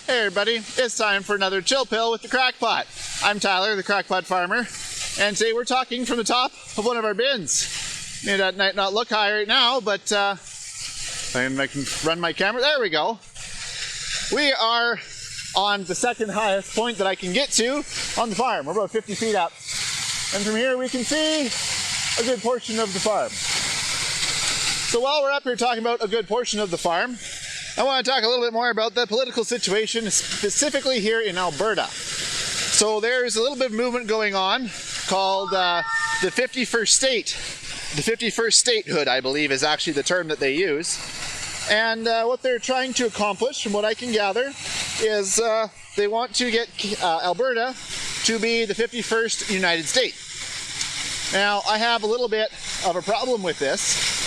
Hey everybody, it's time for another chill pill with the Crackpot. I'm Tyler, the Crackpot Farmer, and today we're talking from the top of one of our bins. That might not look high right now, but I can run my camera. There we go. We are on the second highest point that I can get to on the farm. We're about 50 feet up. And from here we can see a good portion of the farm. So while we're up here talking about a good portion of the farm, I want to talk a little bit more about the political situation, specifically here in Alberta. So there's a little bit of movement going on called the 51st state. The 51st statehood, I believe, is actually the term that they use. And what they're trying to accomplish, from what I can gather, is they want to get Alberta to be the 51st United States. Now, I have a little bit of a problem with this.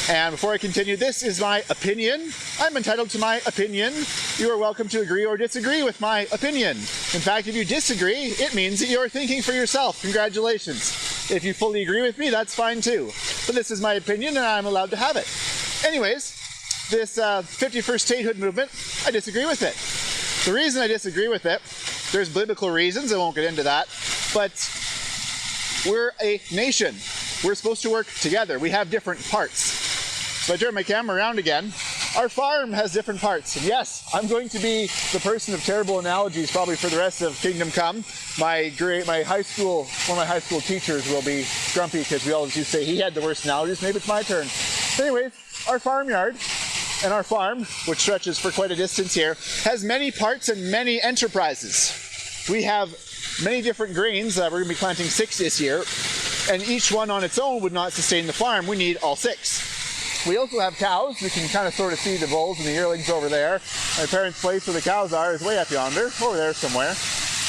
And before I continue, this is my opinion. I'm entitled to my opinion. You are welcome to agree or disagree with my opinion. In fact, if you disagree, it means that you're thinking for yourself. Congratulations. If you fully agree with me, that's fine too. But this is my opinion and I'm allowed to have it. Anyways, this 51st statehood movement, I disagree with it. The reason I disagree with it, there's biblical reasons, I won't get into that, but we're a nation. We're supposed to work together. We have different parts. So I turn my camera around again. Our farm has different parts. And yes, I'm going to be the person of terrible analogies probably for the rest of Kingdom Come. One of my high school teachers will be grumpy because we always used to say he had the worst analogies. Maybe it's my turn. Anyways, our farmyard and our farm, which stretches for quite a distance here, has many parts and many enterprises. We have many different grains. We're going to be planting 6 this year, and each one on its own would not sustain the farm. We need all 6. We also have cows. We can kind of sort of see the bulls and the yearlings over there. My parents' place where the cows are is way up yonder, over there somewhere.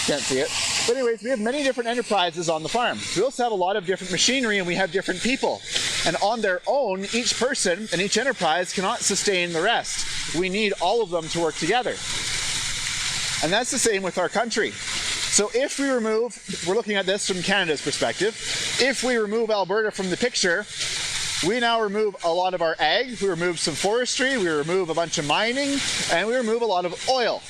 Can't see it. But anyways, we have many different enterprises on the farm. We also have a lot of different machinery and we have different people. And on their own, each person and each enterprise cannot sustain the rest. We need all of them to work together. And that's the same with our country. So if we remove, we're looking at this from Canada's perspective, if we remove Alberta from the picture, we now remove a lot of our ag, we remove some forestry, we remove a bunch of mining, and we remove a lot of oil.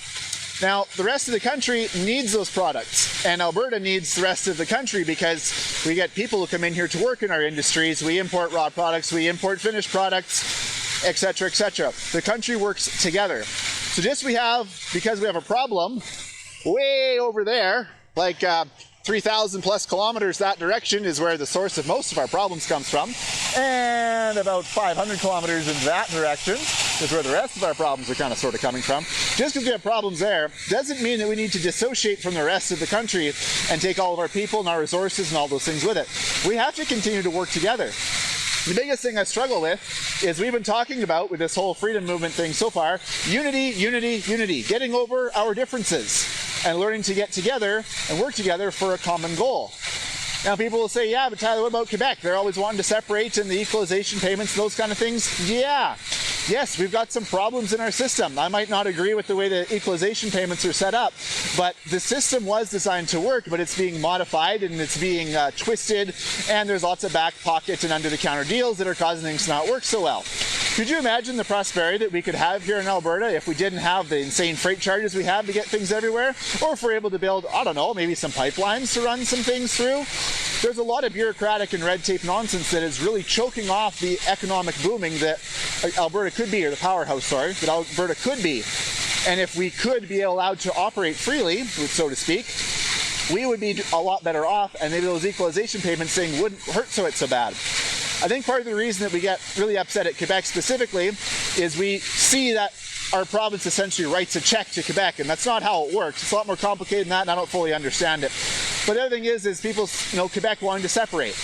Now, the rest of the country needs those products, and Alberta needs the rest of the country because we get people who come in here to work in our industries, we import raw products, we import finished products, etc., etc. The country works together. So because we have a problem way over there, like 3,000 plus kilometers that direction is where the source of most of our problems comes from, and about 500 kilometers in that direction is where the rest of our problems are kind of sort of coming from. Just because we have problems there doesn't mean that we need to dissociate from the rest of the country and take all of our people and our resources and all those things with it. We have to continue to work together. The biggest thing I struggle with is we've been talking about with this whole freedom movement thing so far, unity, unity, unity, getting over our differences and learning to get together and work together for a common goal. Now people will say, yeah, but Tyler, what about Quebec? They're always wanting to separate and the equalization payments and those kind of things. Yeah. Yes, we've got some problems in our system. I might not agree with the way the equalization payments are set up, but the system was designed to work, but it's being modified and it's being twisted, and there's lots of back pockets and under-the-counter deals that are causing things to not work so well. Could you imagine the prosperity that we could have here in Alberta if we didn't have the insane freight charges we have to get things everywhere? Or if we're able to build, I don't know, maybe some pipelines to run some things through? There's a lot of bureaucratic and red tape nonsense that is really choking off the economic booming that Alberta could be, or the powerhouse, sorry, that Alberta could be. And if we could be allowed to operate freely, so to speak, we would be a lot better off, and maybe those equalization payments thing wouldn't hurt so bad. I think part of the reason that we get really upset at Quebec specifically is we see that our province essentially writes a check to Quebec, and that's not how it works. It's a lot more complicated than that, and I don't fully understand it. But the other thing is people, Quebec wanting to separate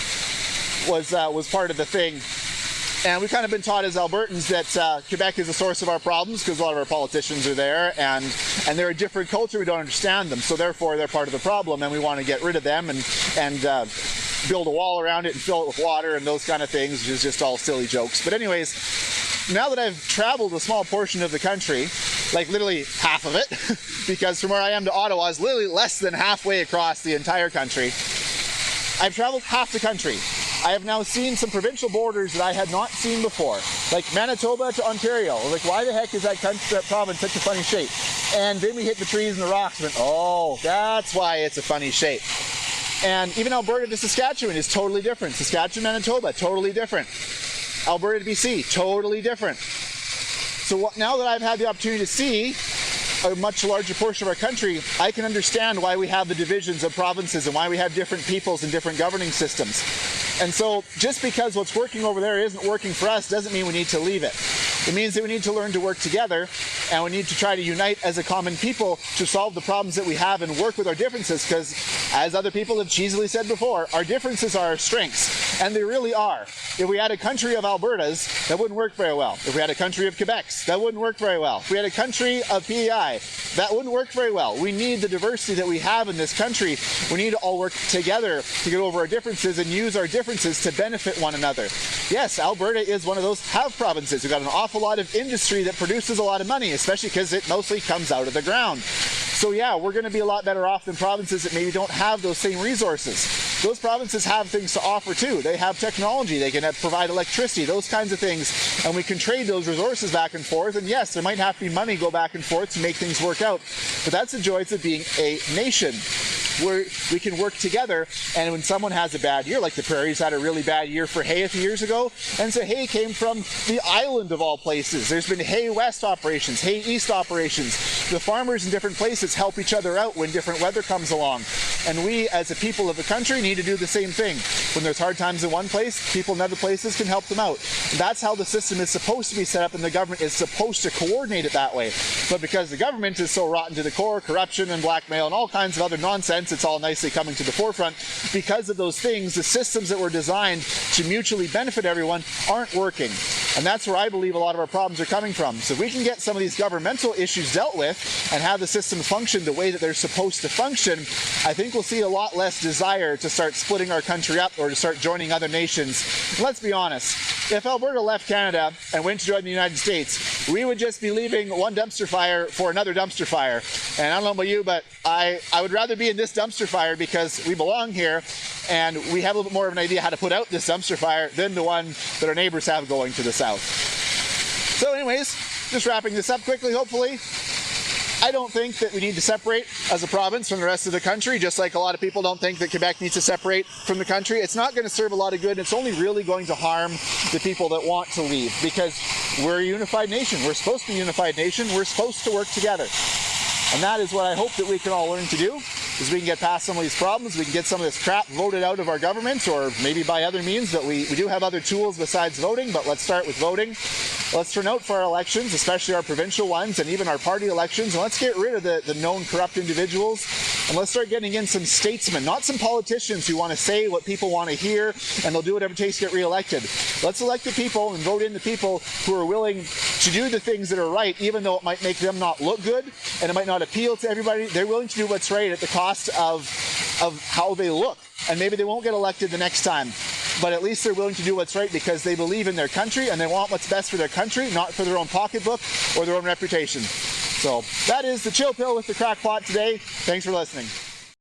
was part of the thing. And we've kind of been taught as Albertans that Quebec is the source of our problems because a lot of our politicians are there, and they're a different culture, we don't understand them, so therefore they're part of the problem, and we want to get rid of them and build a wall around it and fill it with water and those kind of things, which is just all silly jokes. But anyways, now that I've traveled a small portion of the country, like literally half of it, because from where I am to Ottawa is literally less than halfway across the entire country, I've traveled half the country. I have now seen some provincial borders that I had not seen before, like Manitoba to Ontario. Like, why the heck is that province such a funny shape? And then we hit the trees and the rocks and went, oh, that's why it's a funny shape. And even Alberta to Saskatchewan is totally different. Saskatchewan, Manitoba, totally different. Alberta to BC, totally different. So now that I've had the opportunity to see a much larger portion of our country, I can understand why we have the divisions of provinces and why we have different peoples and different governing systems. And so just because what's working over there isn't working for us doesn't mean we need to leave it. It means that we need to learn to work together, and we need to try to unite as a common people to solve the problems that we have and work with our differences, because as other people have cheesily said before, our differences are our strengths, and they really are. If we had a country of Albertas, that wouldn't work very well. If we had a country of Quebecs, that wouldn't work very well. If we had a country of PEI, that wouldn't work very well. We need the diversity that we have in this country. We need to all work together to get over our differences and use our differences to benefit one another. Yes, Alberta is one of those have provinces. We've got an awful lot of industry that produces a lot of money, especially because it mostly comes out of the ground. So yeah, we're going to be a lot better off than provinces that maybe don't have those same resources. Those provinces have things to offer too. They have technology, they can provide electricity, those kinds of things, and we can trade those resources back and forth. And yes, there might have to be money go back and forth to make things work out, but that's the joys of being a nation, where we can work together. And when someone has a bad year, like the Prairies had a really bad year for hay a few years ago, and so hay came from the island of all places. There's been hay west operations, hay east operations. The farmers in different places help each other out when different weather comes along. And we, as a people of the country, need to do the same thing. When there's hard times in one place, people in other places can help them out. And that's how the system is supposed to be set up, and the government is supposed to coordinate it that way. But because the government is so rotten to the core, corruption and blackmail and all kinds of other nonsense, it's all nicely coming to the forefront. Because of those things, the systems that were designed to mutually benefit everyone aren't working. And that's where I believe a lot of our problems are coming from. So if we can get some of these governmental issues dealt with and have the systems function the way that they're supposed to function, I think we'll see a lot less desire to start splitting our country up or to start joining other nations. And let's be honest, if Alberta left Canada and went to join the United States, we would just be leaving one dumpster fire for another dumpster fire. And I don't know about you, but I would rather be in this dumpster fire because we belong here and we have a little bit more of an idea how to put out this dumpster fire than the one that our neighbors have going to the south. So anyways, just wrapping this up quickly, hopefully. I don't think that we need to separate as a province from the rest of the country, just like a lot of people don't think that Quebec needs to separate from the country. It's not going to serve a lot of good. It's only really going to harm the people that want to leave, because we're a unified nation. We're supposed to be a unified nation. We're supposed to work together. And that is what I hope that we can all learn to do, is we can get past some of these problems, we can get some of this crap voted out of our government, or maybe by other means, but we do have other tools besides voting, but let's start with voting. Let's turn out for our elections, especially our provincial ones and even our party elections, and let's get rid of the known corrupt individuals, and let's start getting in some statesmen, not some politicians who want to say what people want to hear, and they'll do whatever it takes to get reelected. Let's elect the people and vote in the people who are willing to do the things that are right, even though it might make them not look good, and it might not appeal to everybody. They're willing to do what's right at the cost of how they look, and maybe they won't get elected the next time. But at least they're willing to do what's right because they believe in their country and they want what's best for their country, not for their own pocketbook or their own reputation. So that is the Chill Pill with the Crackpot today. Thanks for listening.